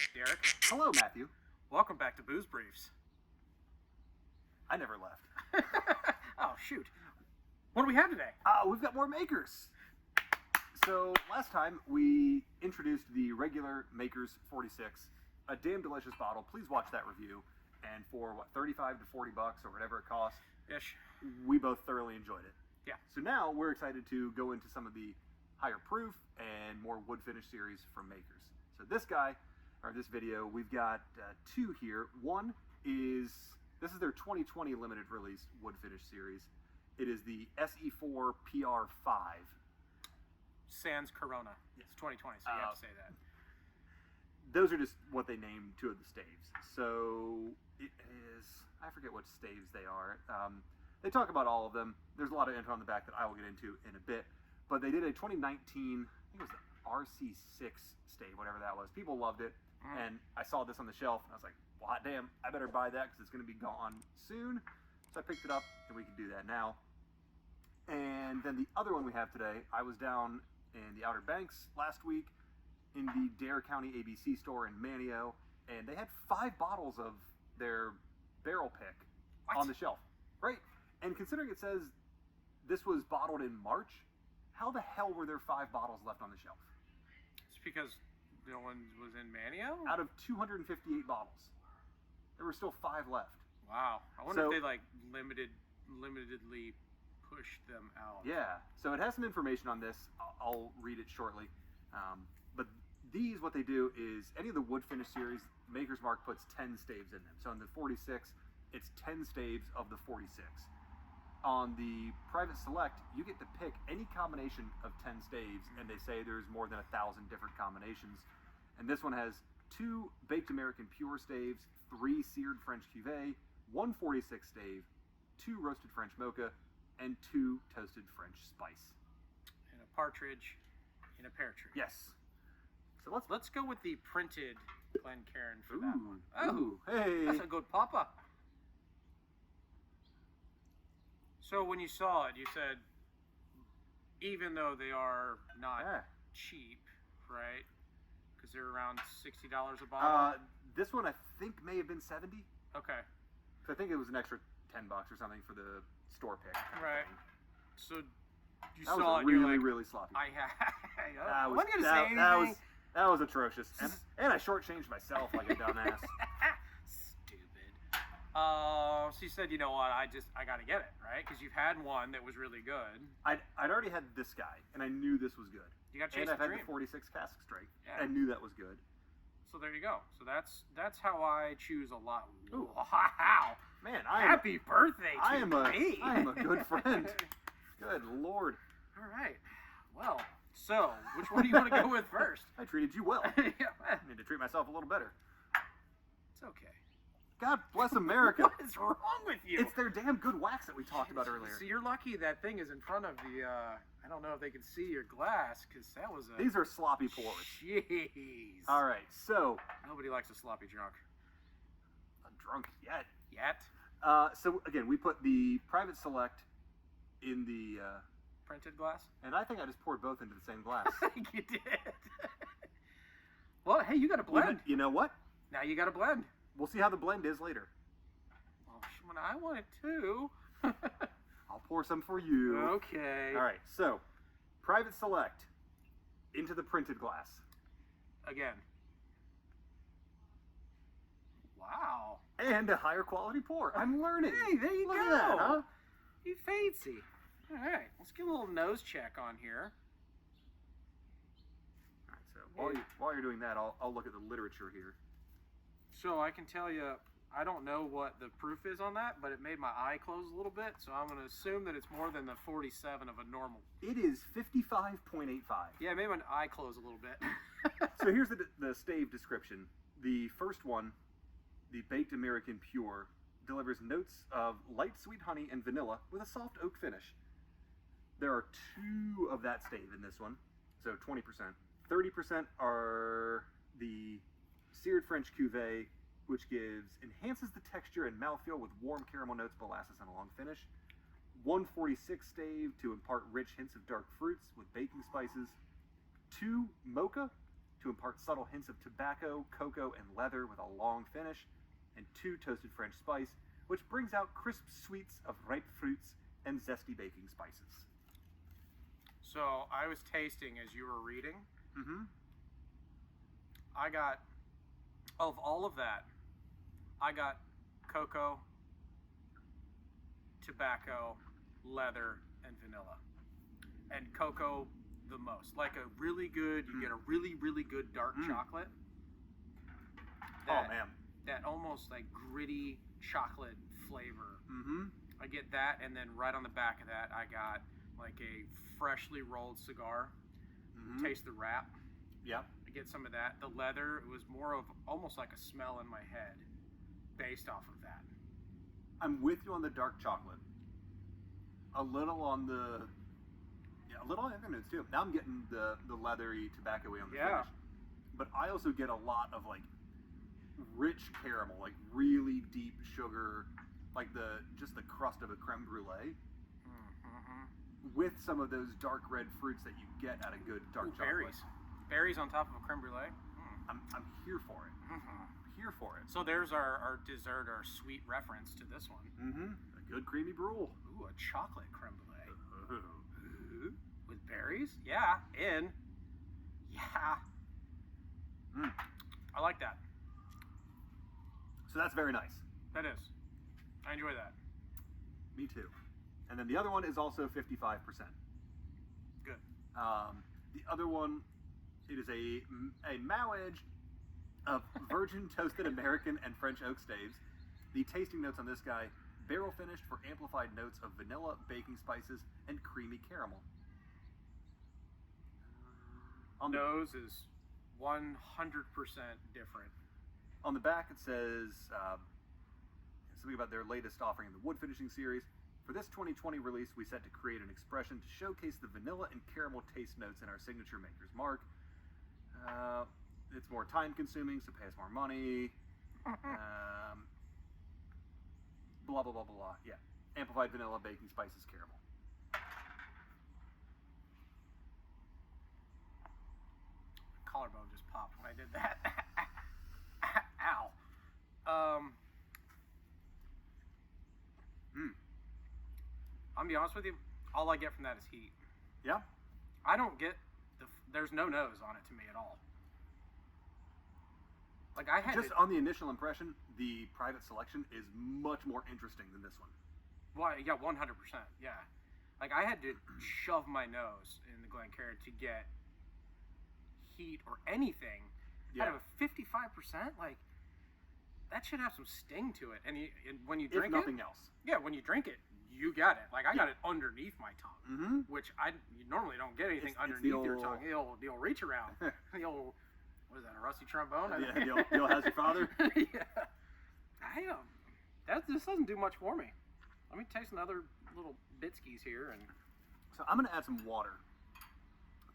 Derek, Hello, Matthew. welcome back to Booze Briefs. I never left. Oh, shoot. What do we have today? We've got more makers. So last time we introduced the regular Makers 46, a damn delicious bottle. Please watch that review. And for what, 35 to 40 bucks or whatever it costs, Ish. we both thoroughly enjoyed it. Yeah. So now we're excited to go into some of the higher proof and more wood finish series from Makers. So this video, we've got two here. One is, this is their 2020 limited release wood finish series. It is the SE4 PR5. Sans Corona. It's 2020, so you have to say that. Those are just what they named two of the staves. So it is, I forget what staves they are. They talk about all of them. There's a lot of info on the back that I will get into in a bit. But they did a 2019, I think it was the RC6 stave, whatever that was. People loved it. And I saw this on the shelf and I was like, well, hot damn, I better buy that because it's going to be gone soon. So I picked it up and we can do that now. And then the other one we have today, I was down in the Outer Banks last week in the Dare County ABC store in Manio, and they had 5 bottles of their barrel pick on the shelf. Right? And considering it says this was bottled in March, how the hell were there 5 bottles left on the shelf? It's because no one was in Manio? Out of 258 bottles, there were still 5 left. Wow. I wonder if they like limitedly pushed them out. Yeah. So it has some information on this. I'll read it shortly. But these, what they do is any of the wood finish series, Maker's Mark puts 10 staves in them. So in the 46, it's 10 staves of the 46. On the Private Select, you get to pick any combination of 10 staves, and they say there's more than 1,000 different combinations. And this one has 2 Baked American Pure staves, 3 Seared French Cuvée, 1 46 stave, 2 Roasted French Mocha, and 2 Toasted French Spice. And a partridge in a pear tree. Yes. So let's go with the printed Glencairn for that one. Oh, Ooh, hey. that's a good papa. So when you saw it, you said, even though they are not cheap, right? Because they're around $60 a bottle. This one I think may have been 70. Okay. So I think it was an extra $10 or something for the store pick. Right. So you That saw was it, really, you're like, really sloppy. I wasn't gonna say anything. That was atrocious, and I shortchanged myself like a dumbass. Stupid. So you said, you know what? I gotta get it, right? Because you've had one that was really good. I'd already had this guy, and I knew this was good. You got to chase and the I've had dream. the 46 Cask straight. Yeah. I knew that was good. So there you go. So that's how I choose a lot. Ooh. Wow. Man, Happy birthday to I am me. a good friend. Good Lord. All right. Well, so which one do you want to go with first? I treated you well. Yeah, I need to treat myself a little better. it's okay. God bless America. What is wrong with you? It's their damn good wax that we talked about earlier. So you're lucky that thing is in front of the, I don't know if they can see your glass, because that was a... These are sloppy pours. Jeez. All right, so... Nobody likes a sloppy drunk. Not drunk yet. Yet? So, again, we put the Private Select in the... Printed glass? and I think I just poured both into the same glass. I think you did. Well, hey, you got to blend. You know what? Now you got to blend. We'll see how the blend is later. Well, I want it too. I'll pour some for you. Okay. All right, so Private Select into the printed glass. Again. Wow. And a higher quality pour. I'm learning. Hey, there you Look go. at that, huh? You fancy. All right, let's give a little nose check on here. All right, so while you're doing that, I'll look at the literature here. So I can tell you, I don't know what the proof is on that, but it made my eye close a little bit, so I'm going to assume that it's more than the 47 of a normal. It is 55.85. Yeah, it made my eye close a little bit. So here's the stave description. The first one, the Baked American Pure, delivers notes of light sweet honey and vanilla with a soft oak finish. There are 2 of that stave in this one, so 20%. 30% are the Seared French Cuvée, which enhances the texture and mouthfeel with warm caramel notes, molasses, and a long finish. 146 stave to impart rich hints of dark fruits with baking spices. 2 Mocha, to impart subtle hints of tobacco, cocoa, and leather with a long finish, and 2 toasted French spice, which brings out crisp sweets of ripe fruits and zesty baking spices. So I was tasting as you were reading. Mm-hmm. I got, of all of that, I got cocoa, tobacco, leather, and vanilla. And cocoa the most. Like a really good, you get a really, really good dark chocolate. Oh, man. That almost like gritty chocolate flavor. Mm-hmm. I get that, and then right on the back of that, I got like a freshly rolled cigar. Mm-hmm. Taste the wrap. Yep. I get some of that. The leather, it was more of almost like a smell in my head based off of that. I'm with you on the dark chocolate. A little on the... Yeah, a little on the other notes too. Now I'm getting the leathery, tobacco-y on the finish. But I also get a lot of like rich caramel, like really deep sugar, like just the crust of a creme brulee, with some of those dark red fruits that you get at a good dark chocolate. Berries on top of a creme brulee. I'm here for it. Here for it. So there's our dessert, our sweet reference to this one. A good creamy brule. Ooh, a chocolate creme brulee. With berries? Yeah, in. Yeah. I like that. So that's very nice. That is. I enjoy that. Me too. And then the other one is also 55%. Good. The other one, it is a marriage of virgin toasted American and French oak staves. The tasting notes on this guy, barrel finished for amplified notes of vanilla, baking spices, and creamy caramel. On the nose is 100% different. On the back it says something about their latest offering in the wood finishing series. For this 2020 release, we set to create an expression to showcase the vanilla and caramel taste notes in our signature maker's mark. It's more time consuming, so pay us more money. Blah, blah, blah, blah, blah. Yeah. Amplified vanilla, baking spices, caramel. Collarbone just popped when I did that. Ow. I'm gonna be honest with you, all I get from that is heat. Yeah? I don't get there's no nose on it to me at all. Like I had just on the initial impression, the private selection is much more interesting than this one. Well, yeah, 100%. Yeah. Like I had to shove my nose in the Glencairn to get heat or anything. Yeah. Out of a 55%, like that should have some sting to it. And when you drink if nothing else. Yeah, when you drink it, you got it. Like I got it underneath my tongue, which you normally don't get anything underneath your tongue. The old reach around. The old, what is that, a rusty trombone? Yeah, the old How's Your Father? Yeah. This doesn't do much for me. Let me taste another little bitskies here. So I'm going to add some water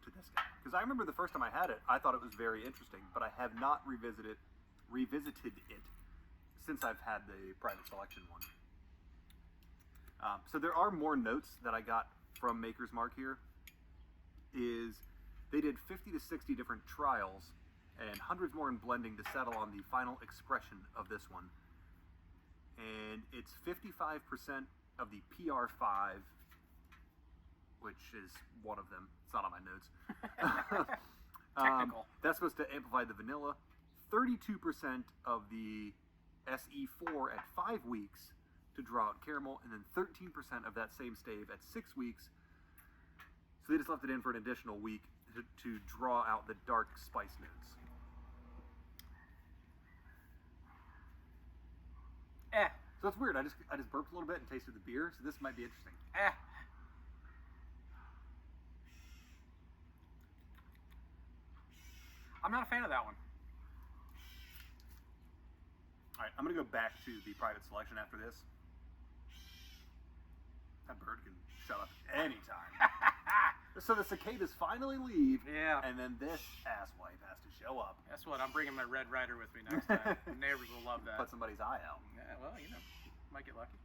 to this guy. Because I remember the first time I had it, I thought it was very interesting, but I have not revisited it since I've had the private selection one. So there are more notes that I got from Maker's Mark here. They did 50 to 60 different trials and hundreds more in blending to settle on the final expression of this one. And it's 55% of the PR5, which is one of them. It's not on my notes. Technical. That's supposed to amplify the vanilla. 32% of the SE4 at 5 weeks to draw out caramel, and then 13% of that same stave at 6 weeks. So they just left it in for an additional week to draw out the dark spice notes. So it's weird. I just burped a little bit and tasted the beer, so this might be interesting. I'm not a fan of that one. All right, I'm going to go back to the private selection after this. That bird can shut up anytime. So the cicadas finally leave, and then this asswipe has to show up. Guess what? I'm bringing my Red Ryder with me next time. The neighbors will love that. Put somebody's eye out. Yeah, well, might get lucky.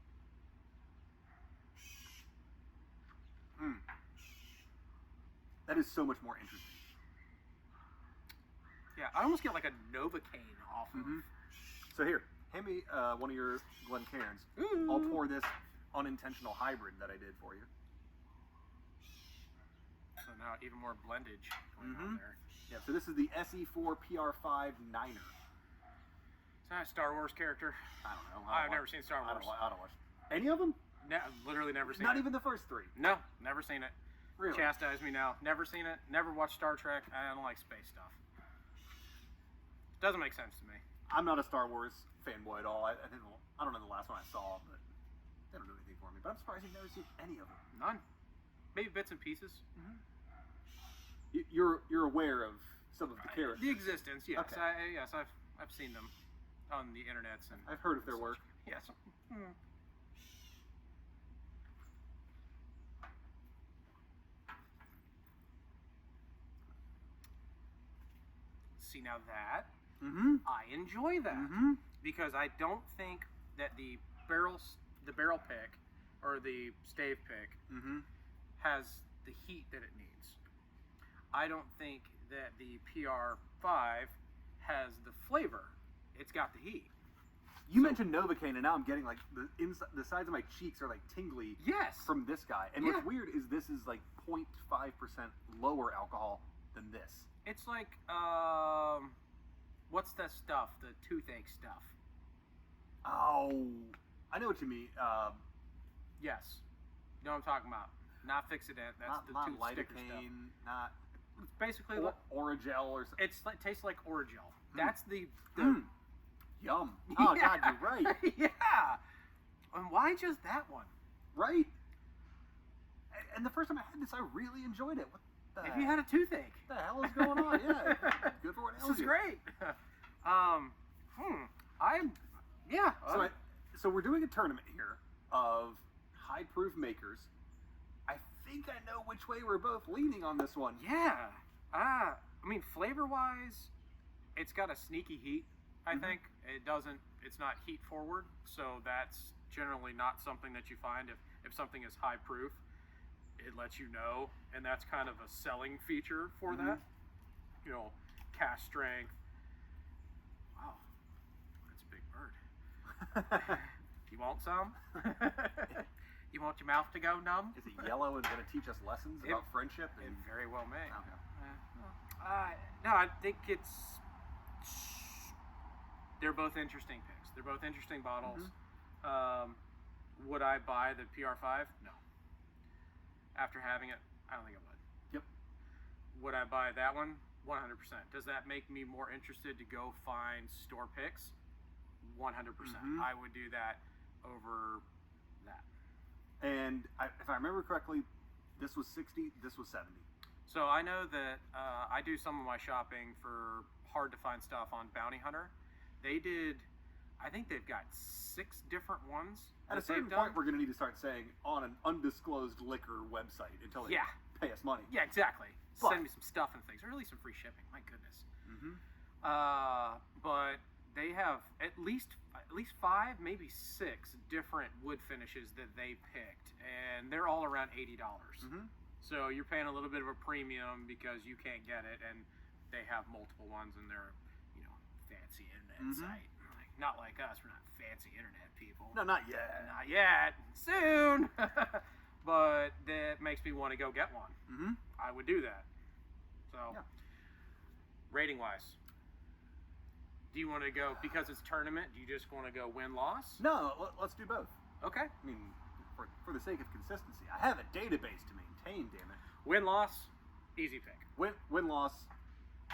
That is so much more interesting. Yeah, I almost get like a Novocaine off of. So here, hand me one of your Glencairns. Ooh. I'll pour this unintentional hybrid that I did for you. So now even more blendage going on there. Yeah, so this is the SE4 PR5 Niner. Is that a Star Wars character? I don't know. I've never seen Star Wars. I don't watch any of them. Literally never seen it. Not even the first 3. No, never seen it. Really? Chastise me now. Never seen it. Never watched Star Trek. I don't like space stuff. Doesn't make sense to me. I'm not a Star Wars fanboy at all. I don't know the last one I saw, but they don't do anything for me. But I'm surprised you've never seen any of them. None. Maybe bits and pieces. You're aware of some of the characters. The existence, yes. Okay. I've seen them on the internets and I've heard of their work. Yes. See, now that I enjoy that because I don't think that the barrel pick or the stave pick has the heat that it needs. I don't think that the PR5 has the flavor. It's got the heat. You mentioned Novocaine, and now I'm getting like the sides of my cheeks are like tingly. Yes. From this guy, and what's weird is this is like 0.5% lower alcohol than this. It's like what's that stuff? The toothache stuff. Oh, I know what you mean. Yes. You know what I'm talking about. Not Fixodent. That's the tooth sticker stuff. Not. It's basically Oragel or something. It tastes like Oragel. That's the Yum. Oh God, you're right. Yeah. And why just that one? Right. And the first time I had this, I really enjoyed it. What the If you had a toothache. What the hell is going on? Yeah. Good for what This is great. So we're doing a tournament here of high proof makers. I think I know which way we're both leaning on this one. Yeah. I mean, flavor wise, it's got a sneaky heat. I think it's not heat forward, so that's generally not something that you find if something is high proof. It lets you know, and that's kind of a selling feature for that. You know, cast strength. Wow, that's a big bird. You want some? You want your mouth to go numb? Is it yellow and going to teach us lessons about friendship? It very well may. Okay. No, I think they're both interesting picks. They're both interesting bottles. Would I buy the PR5? No. After having it, I don't think I would. Yep. Would I buy that one? 100%. Does that make me more interested to go find store picks? 100%. I would do that over that. And if I remember correctly, this was 60, this was 70. So I know that I do some of my shopping for hard to find stuff on Bounty Hunter. They did, I think they've got 6 different ones. At a certain point, we're going to need to start saying on an undisclosed liquor website until they pay us money. Yeah, exactly. Send me some stuff and things, or at least some free shipping. My goodness. But they have at least 5, maybe 6 different wood finishes that they picked, and they're all around $80. So you're paying a little bit of a premium because you can't get it, and they have multiple ones, and they're fancy internet site. Not like us. We're not fancy internet people. No, not yet. Not yet. Soon. But that makes me want to go get one. I would do that. So, rating wise, do you want to go because it's tournament? Do you just want to go win loss? No, let's do both. Okay. I mean, for the sake of consistency, I have a database to maintain. Damn it. Win loss, easy pick. Win loss.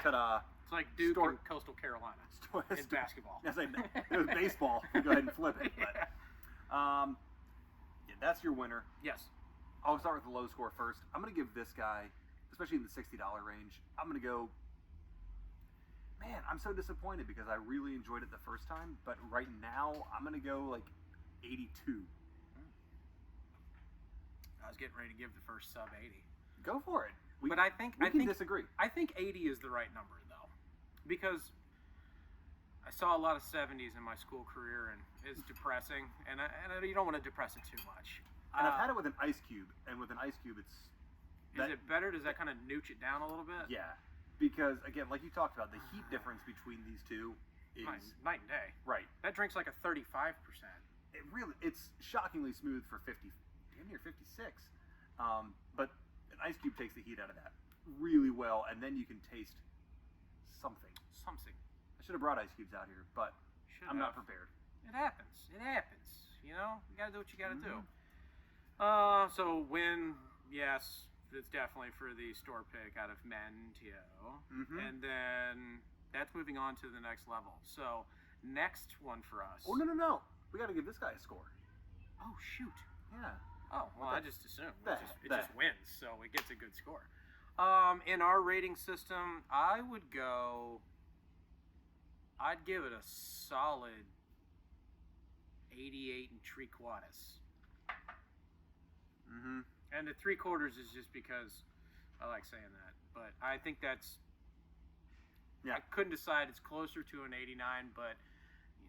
Ta-da. It's like Duke and Coastal Carolina in basketball. Yes, it was baseball. Go ahead and flip it. But, that's your winner. Yes. I'll start with the low score first. I'm going to give this guy, especially in the $60 range, I'm going to go, man, I'm so disappointed because I really enjoyed it the first time, but right now I'm going to go like 82. I was getting ready to give the first sub 80. Go for it. But I think we can disagree. I think 80 is the right number though, because I saw a lot of 70s in my school career, and it's depressing. And you don't want to depress it too much. And I've had it with an ice cube, and with an ice cube, it's. Is it better? Does that kind of nooch it down a little bit? Yeah. Because, again, like you talked about, the heat difference between these two is... Night and day. Right. That drink's like a 35%. It's shockingly smooth for 50, damn near 56. But an ice cube takes the heat out of that really well, and then you can taste something. I should have brought ice cubes out here, but I'm not prepared. It happens. You know, you gotta do what you gotta do. So yes, it's definitely for the store pick out of Mantio. And then that's moving on to the next level. So next one for us. Oh, no. We gotta give this guy a score. Oh, shoot. Yeah. Oh, well, I just assumed. It that. just wins, so it gets a good score. In our rating system, I'd give it a solid 88 and 3/4. And the 3/4 is just because I like saying that, but I think that's. I couldn't decide. It's closer to an 89, but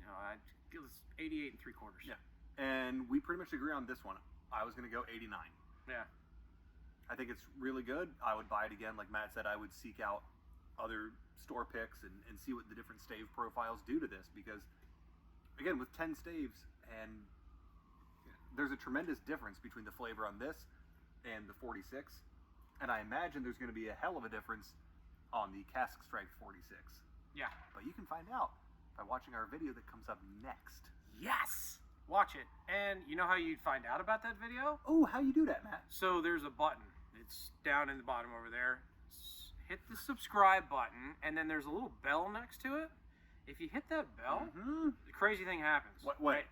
I'd give it 88 and 3/4. Yeah, and we pretty much agree on this one. I was going to go 89. Yeah. I think it's really good. I would buy it again. Like Matt said, I would seek out other store picks and see what the different stave profiles do to this, because, again, with 10 staves, and there's a tremendous difference between the flavor on this and the 46, and I imagine there's going to be a hell of a difference on the Cask Strength 46. Yeah. But you can find out by watching our video that comes up next. Yes! Watch it. And you know how you'd find out about that video? Oh, how you do that, Matt? So there's a button. It's down in the bottom over there. Hit the subscribe button, and then there's a little bell next to it. If you hit that bell, the crazy thing happens. What? Right?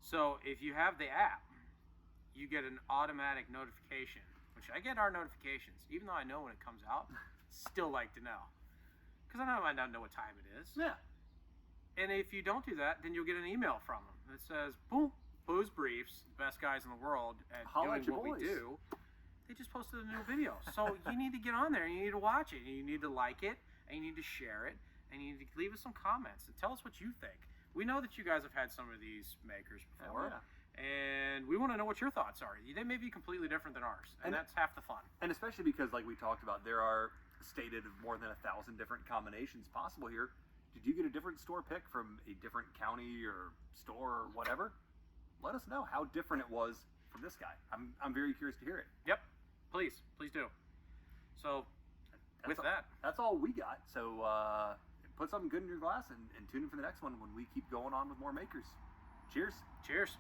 So if you have the app, you get an automatic notification, which I get our notifications, even though I know when it comes out. Still like to know, because I might not know what time it is. Yeah. And if you don't do that, then you'll get an email from them that says, "Boom, Booze Briefs, the best guys in the world at doing what we do. They just posted a new video, so you need to get on there and you need to watch it, and you need to like it, and you need to share it, and you need to leave us some comments and tell us what you think. We know that you guys have had some of these makers before, and we want to know what your thoughts are. They may be completely different than ours, and that's half the fun. And especially because, like we talked about, there are stated more than 1,000 different combinations possible here. Did you get a different store pick from a different county or store or whatever? Let us know how different it was from this guy. I'm very curious to hear it. Yep. Please do. So, that's all we got. So, put something good in your glass and tune in for the next one when we keep going on with more makers. Cheers. Cheers.